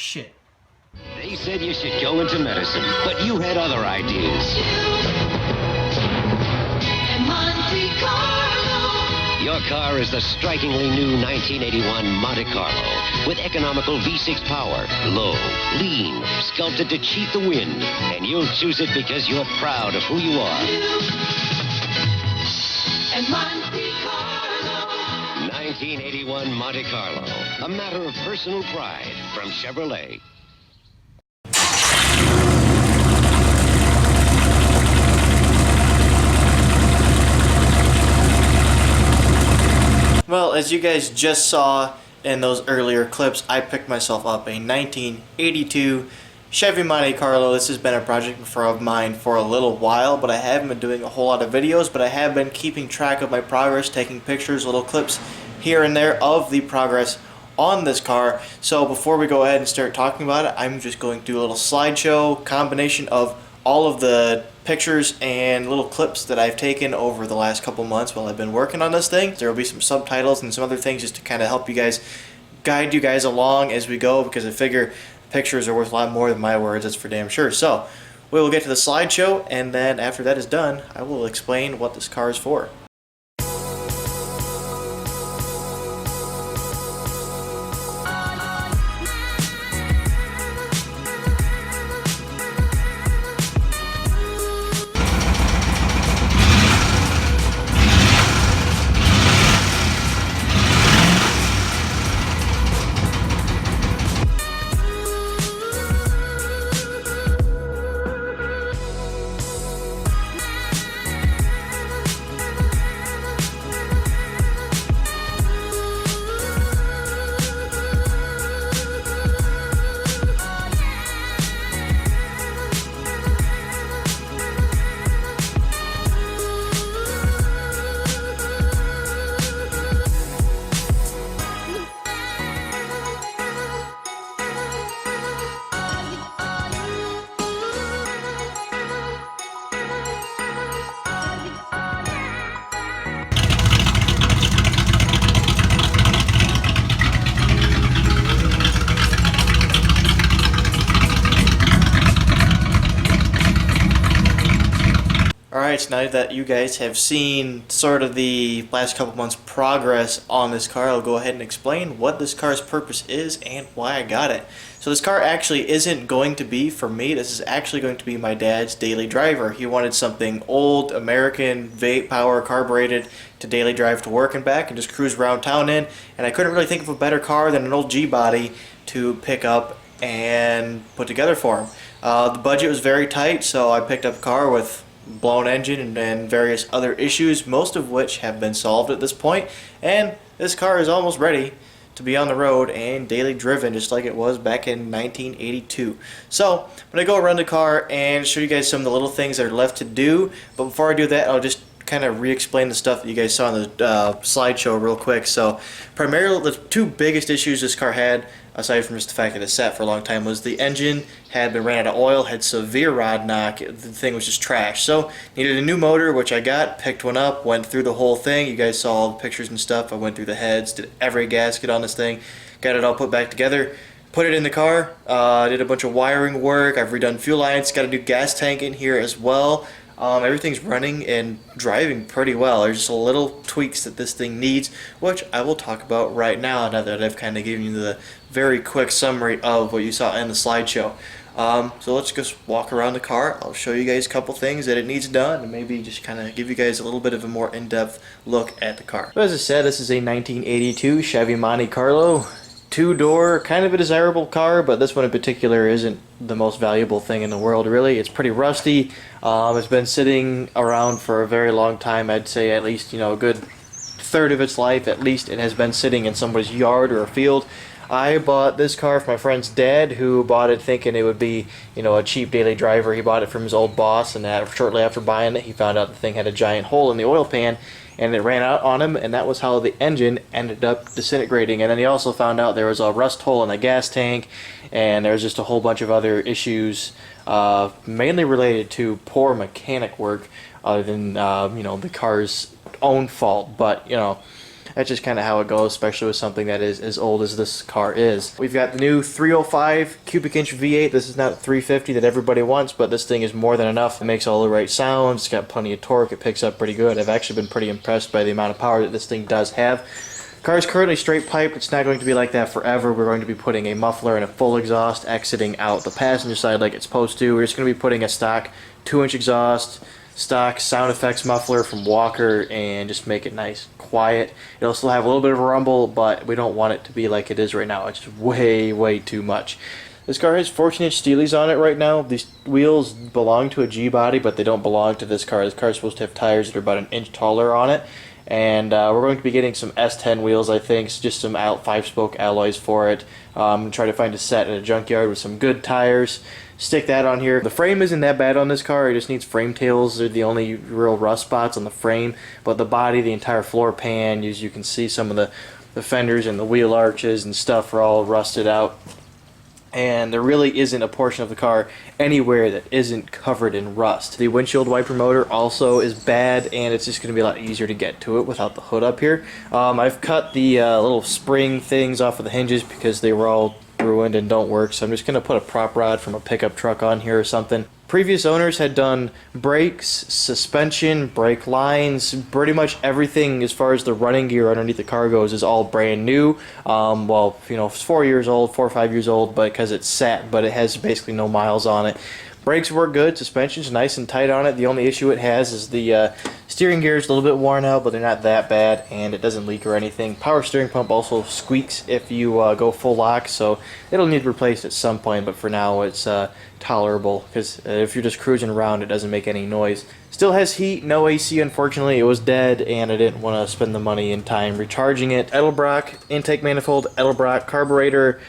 Shit. They said you should go into medicine, but you had other ideas. Monte Carlo. Your car is the strikingly new 1981 Monte Carlo with economical V6 power, low, lean, sculpted to cheat the wind, and you'll choose it because you're proud of who you are. And Monte Carlo. 1981 Monte Carlo, a matter of personal pride from Chevrolet. Well, as you guys just saw in those earlier clips, I picked myself up a 1982 Chevy Monte Carlo. This has been a project of mine for a little while, but I haven't been doing a whole lot of videos, but I have been keeping track of my progress, taking pictures, little clips here and there of the progress on this car. So before we go ahead and start talking about it, I'm just going to do a little slideshow combination of all of the pictures and little clips that I've taken over the last couple months while I've been working on this thing. There will be some subtitles and some other things just to kind of help you guys, guide you guys along as we go, because I figure pictures are worth a lot more than my words, that's for damn sure. So we will get to the slideshow, and then after that is done, I will explain what this car is for. Alright, so now that you guys have seen sort of the last couple months progress on this car, I'll go ahead and explain what this car's purpose is and why I got it. So this car actually isn't going to be for me. This is actually going to be my dad's daily driver. He wanted something old, American, V8 power, carbureted to daily drive to work and back and just cruise around town in. And I couldn't really think of a better car than an old G-body to pick up and put together for him. The budget was very tight, so I picked up a car with blown engine and various other issues, most of which have been solved at this point, and this car is almost ready to be on the road and daily driven just like it was back in 1982. So I'm going to go around the car and show you guys some of the little things that are left to do, but before I do that, I'll just kind of re-explain the stuff that you guys saw in the slideshow real quick. So primarily the two biggest issues this car had, aside from just the fact that it sat for a long time, was the engine had been ran out of oil, had severe rod knock. The thing was just trash. So needed a new motor, which I got, picked one up, went through the whole thing. You guys saw all the pictures and stuff. I went through the heads, did every gasket on this thing, got it all put back together, put it in the car, did a bunch of wiring work. I've redone fuel lines, got a new gas tank in here as well. Everything's running and driving pretty well. There's just a little tweaks that this thing needs, which I will talk about right now that I've kind of given you the very quick summary of what you saw in the slideshow. So let's just walk around the car. I'll show you guys a couple things that it needs done and maybe just kind of give you guys a little bit of a more in-depth look at the car. So as I said, this is a 1982 Chevy Monte Carlo. Two-door, kind of a desirable car, but this one in particular isn't the most valuable thing in the world, really. It's pretty rusty. It's been sitting around for a very long time. I'd say at least, a good third of its life, at least, it has been sitting in somebody's yard or a field. I bought this car from my friend's dad, who bought it thinking it would be, a cheap daily driver. He bought it from his old boss, and shortly after buying it, he found out the thing had a giant hole in the oil pan, and it ran out on him, and that was how the engine ended up disintegrating. And then he also found out there was a rust hole in the gas tank, and there was just a whole bunch of other issues, mainly related to poor mechanic work, other than the car's own fault. But that's just kind of how it goes, especially with something that is as old as this car is. We've got the new 305 cubic inch V8. This is not 350 that everybody wants, but this thing is more than enough. It makes all the right sounds. It's got plenty of torque. It picks up pretty good. I've actually been pretty impressed by the amount of power that this thing does have. Car is currently straight pipe. It's not going to be like that forever. We're going to be putting a muffler and a full exhaust exiting out the passenger side like it's supposed to. We're just going to be putting a stock 2-inch exhaust, stock sound effects muffler from Walker, and just make it nice, quiet. It'll still have a little bit of a rumble, but we don't want it to be like it is right now. It's way too much. This car has 14-inch Steelies on it right now. These wheels belong to a G-body, but they don't belong to this car. This car is supposed to have tires that are about an inch taller on it. And we're going to be getting some S10 wheels, I think, just some 5-spoke alloys for it. Try to find a set at a junkyard with some good tires. Stick that on here. The frame isn't that bad on this car. It just needs frame tails. They're the only real rust spots on the frame. But the body, the entire floor pan, as you can see, some of the fenders and the wheel arches and stuff are all rusted out. And there really isn't a portion of the car anywhere that isn't covered in rust. The windshield wiper motor also is bad, and it's just going to be a lot easier to get to it without the hood up here. I've cut the little spring things off of the hinges because they were all ruined and don't work, so I'm just going to put a prop rod from a pickup truck on here or something. Previous owners had done brakes, suspension, brake lines, pretty much everything as far as the running gear underneath the car goes is all brand new. Well, you know, it's 4 years old, 4 or 5 years old, but because it's sat, but it has basically no miles on it. Brakes work good, suspension's nice and tight on it. The only issue it has is the steering gear is a little bit worn out, but they're not that bad, and it doesn't leak or anything. Power steering pump also squeaks if you go full lock, so it'll need replaced at some point, but for now it's tolerable, because if you're just cruising around it doesn't make any noise. Still has heat, no AC unfortunately. It was dead, and I didn't want to spend the money and time recharging it. Edelbrock intake manifold, Edelbrock carburetor,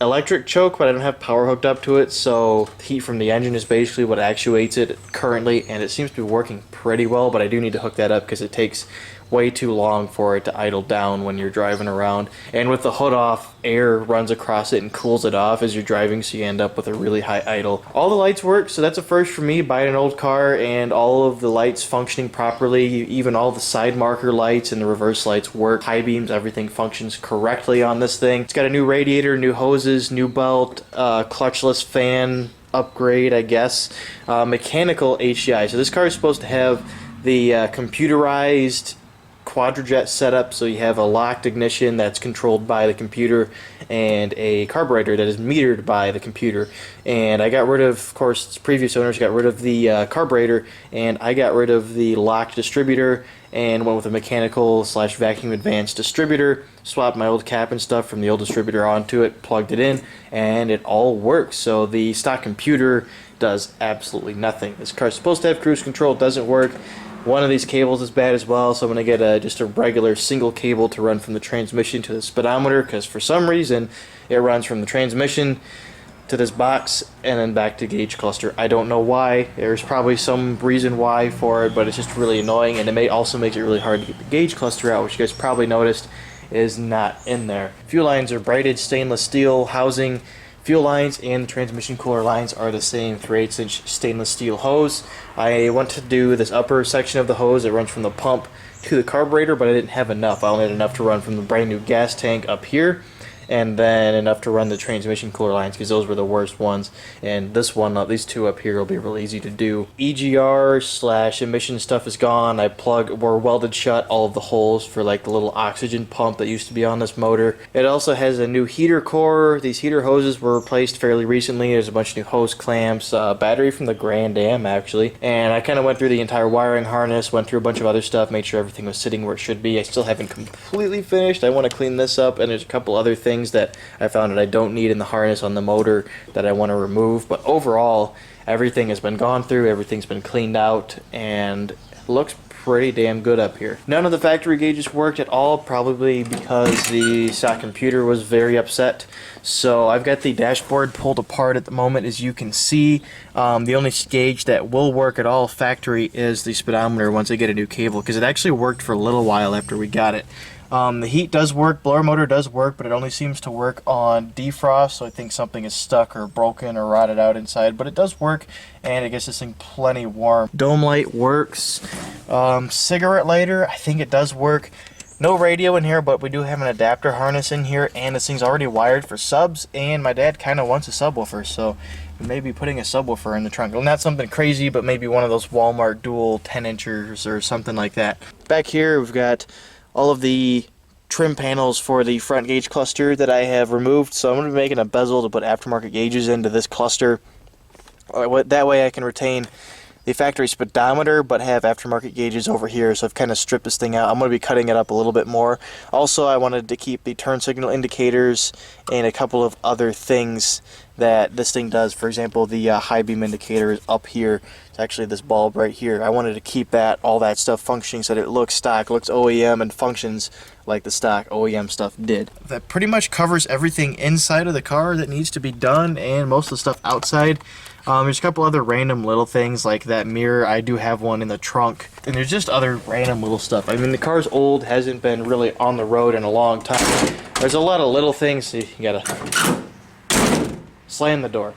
electric choke, but I don't have power hooked up to it, so heat from the engine is basically what actuates it currently, and it seems to be working pretty well, but I do need to hook that up because it takes way too long for it to idle down when you're driving around. And with the hood off, air runs across it and cools it off as you're driving, so you end up with a really high idle. All the lights work, so that's a first for me, buying an old car and all of the lights functioning properly. Even all the side marker lights and the reverse lights work. High beams, everything functions correctly on this thing. It's got a new radiator, new hoses, new belt, clutchless fan upgrade, I guess. Mechanical HDI. So this car is supposed to have the computerized quadrajet setup, so you have a locked ignition that's controlled by the computer and a carburetor that is metered by the computer. And I got rid of course, previous owners got rid of the carburetor, and I got rid of the locked distributor and went with a mechanical / vacuum advanced distributor. Swapped my old cap and stuff from the old distributor onto it, plugged it in, and it all works. So the stock computer does absolutely nothing. This car's supposed to have cruise control, it doesn't work. One of these cables is bad as well, so I'm going to get just a regular single cable to run from the transmission to the speedometer, because for some reason it runs from the transmission to this box and then back to gauge cluster. I don't know why. There's probably some reason why for it, but it's just really annoying, and it also makes it really hard to get the gauge cluster out, which you guys probably noticed is not in there. Fuel lines are braided stainless steel housing. Fuel lines and the transmission cooler lines are the same 3/8-inch stainless steel hose. I want to do this upper section of the hose that runs from the pump to the carburetor, but I didn't have enough. I only had enough to run from the brand new gas tank up here, and then enough to run the transmission cooler lines, because those were the worst ones. And this one, these two up here, will be really easy to do. EGR / emission stuff is gone. I welded shut all of the holes for like the little oxygen pump that used to be on this motor. It also has a new heater core. These heater hoses were replaced fairly recently. There's a bunch of new hose clamps, battery from the Grand Am actually. And I kind of went through the entire wiring harness, went through a bunch of other stuff, made sure everything was sitting where it should be. I still haven't completely finished. I want to clean this up, and there's a couple other things that I found that I don't need in the harness on the motor that I want to remove. But overall, everything has been gone through, everything's been cleaned out, and it looks pretty damn good up here. None of the factory gauges worked at all, probably because the stock computer was very upset. So I've got the dashboard pulled apart at the moment, as you can see. The only gauge that will work at all factory is the speedometer once I get a new cable, because it actually worked for a little while after we got it. The heat does work, blower motor does work, but it only seems to work on defrost, so I think something is stuck or broken or rotted out inside, but it does work, and it gets this thing plenty warm. Dome light works. Cigarette lighter, I think it does work. No radio in here, but we do have an adapter harness in here, and this thing's already wired for subs, and my dad kind of wants a subwoofer, so we may be putting a subwoofer in the trunk. Well, not something crazy, but maybe one of those Walmart dual 10-inchers or something like that. Back here, we've got all of the trim panels for the front gauge cluster that I have removed, so I'm going to be making a bezel to put aftermarket gauges into this cluster. That way I can retain the factory speedometer but have aftermarket gauges over here, so I've kind of stripped this thing out. I'm going to be cutting it up a little bit more. Also, I wanted to keep the turn signal indicators and a couple of other things that this thing does. For example, the high beam indicator is up here. It's actually this bulb right here. I wanted to keep all that stuff functioning so that it looks stock, looks OEM, and functions like the stock OEM stuff did. That pretty much covers everything inside of the car that needs to be done, and most of the stuff outside. There's a couple other random little things like that mirror. I do have one in the trunk, and there's just other random little stuff. I mean, the car's old, hasn't been really on the road in a long time. There's a lot of little things. So you gotta slam the door.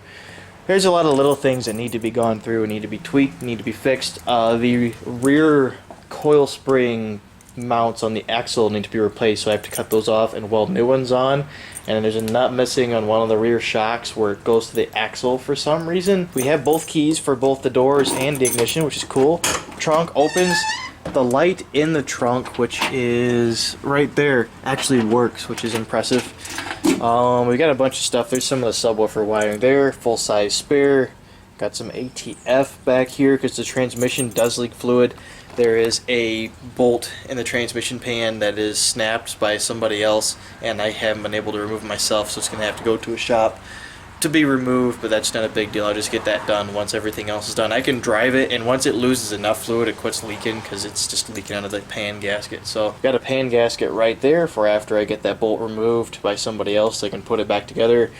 There's a lot of little things that need to be gone through and need to be tweaked, need to be fixed. The rear coil spring mounts on the axle need to be replaced, so I have to cut those off and weld new ones on. And there's a nut missing on one of the rear shocks where it goes to the axle for some reason. We have both keys for both the doors and the ignition, which is cool. Trunk opens. The light in the trunk, which is right there, actually works, which is impressive. We got a bunch of stuff. There's some of the subwoofer wiring there, full-size spare. Got some ATF back here because the transmission does leak fluid. There is a bolt in the transmission pan that is snapped by somebody else, and I haven't been able to remove it myself, so it's going to have to go to a shop to be removed, but that's not a big deal. I'll just get that done once everything else is done. I can drive it, and once it loses enough fluid, it quits leaking because it's just leaking out of the pan gasket. So got a pan gasket right there for after I get that bolt removed by somebody else, they can put it back together.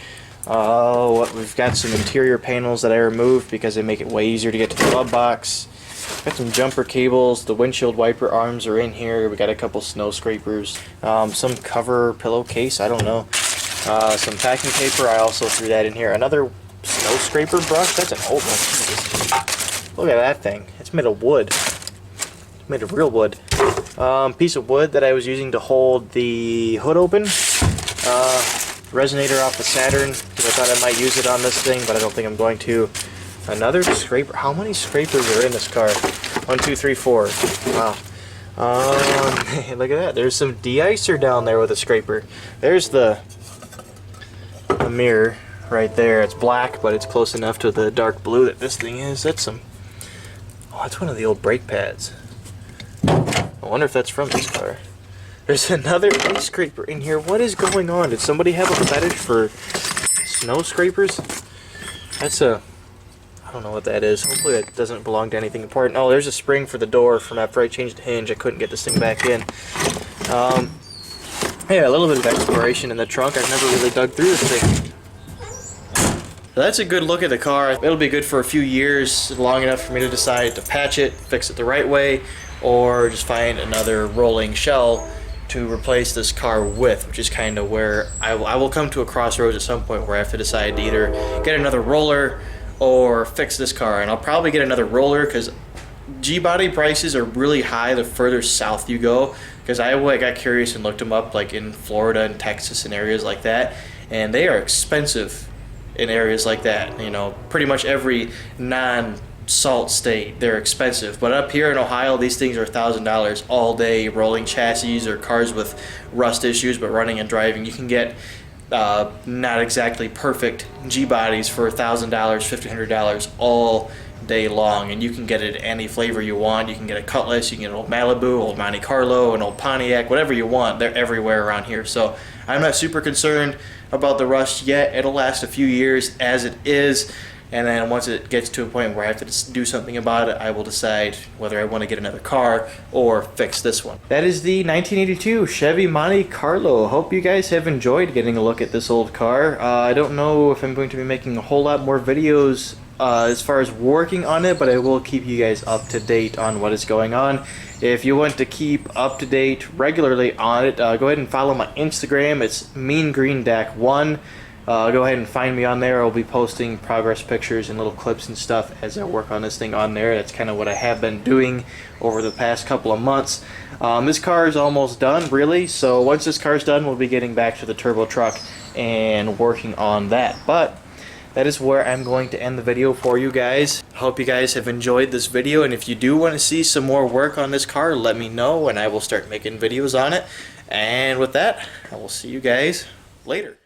We've got some interior panels that I removed because they make it way easier to get to the glove box. Got some jumper cables. The windshield wiper arms are in here. We got a couple snow scrapers, some cover pillowcase, I don't know, some packing paper. I also threw that in here. Another snow scraper brush. That's an old one. Jesus. Look at that thing. It's made of wood. It's made of real wood. Piece of wood that I was using to hold the hood open. Resonator off the Saturn because I thought I might use it on this thing, but I don't think I'm going to. Another scraper. How many scrapers are in this car? 1, 2, 3, 4. Wow. Look at that. There's some de-icer down there with a scraper. There's the mirror right there. It's black, but it's close enough to the dark blue that this thing is. That's some. Oh, that's one of the old brake pads. I wonder if that's from this car. There's another ice scraper in here. What is going on? Did somebody have a fetish for snow scrapers? That's a. I don't know what that is. Hopefully that doesn't belong to anything important. Oh, there's a spring for the door from after I changed the hinge. I couldn't get this thing back in. Yeah, a little bit of exploration in the trunk. I've never really dug through this thing. So that's a good look at the car. It'll be good for a few years, long enough for me to decide to patch it, fix it the right way, or just find another rolling shell to replace this car with, which is kind of where I will come to a crossroads at some point where I have to decide to either get another roller or fix this car. And I'll probably get another roller because G-body prices are really high the further south you go, because I got curious and looked them up, like in Florida and Texas and areas like that, and they are expensive in areas like that. You know, pretty much every non-salt state, they're expensive. But up here in Ohio, these things are $1,000 all day, rolling chassis or cars with rust issues but running and driving. You can get not exactly perfect G-bodies for $1,000, $1,500 all day long, and you can get it any flavor you want. You can get a Cutlass, you can get an old Malibu, old Monte Carlo, an old Pontiac, whatever you want. They're everywhere around here. So I'm not super concerned about the rust yet. It'll last a few years as it is, and then once it gets to a point where I have to do something about it, I will decide whether I want to get another car or fix this one. That is the 1982 Chevy Monte Carlo. Hope you guys have enjoyed getting a look at this old car. I don't know if I'm going to be making a whole lot more videos as far as working on it, but I will keep you guys up to date on what is going on. If you want to keep up to date regularly on it, go ahead and follow my Instagram. It's meangreendaq1. Go ahead and find me on there. I'll be posting progress pictures and little clips and stuff as I work on this thing on there. That's kind of what I have been doing over the past couple of months. This car is almost done, really, so once this car is done, we'll be getting back to the turbo truck and working on that. But that is where I'm going to end the video for you guys. I hope you guys have enjoyed this video, and if you do want to see some more work on this car, let me know and I will start making videos on it. And with that, I will see you guys later.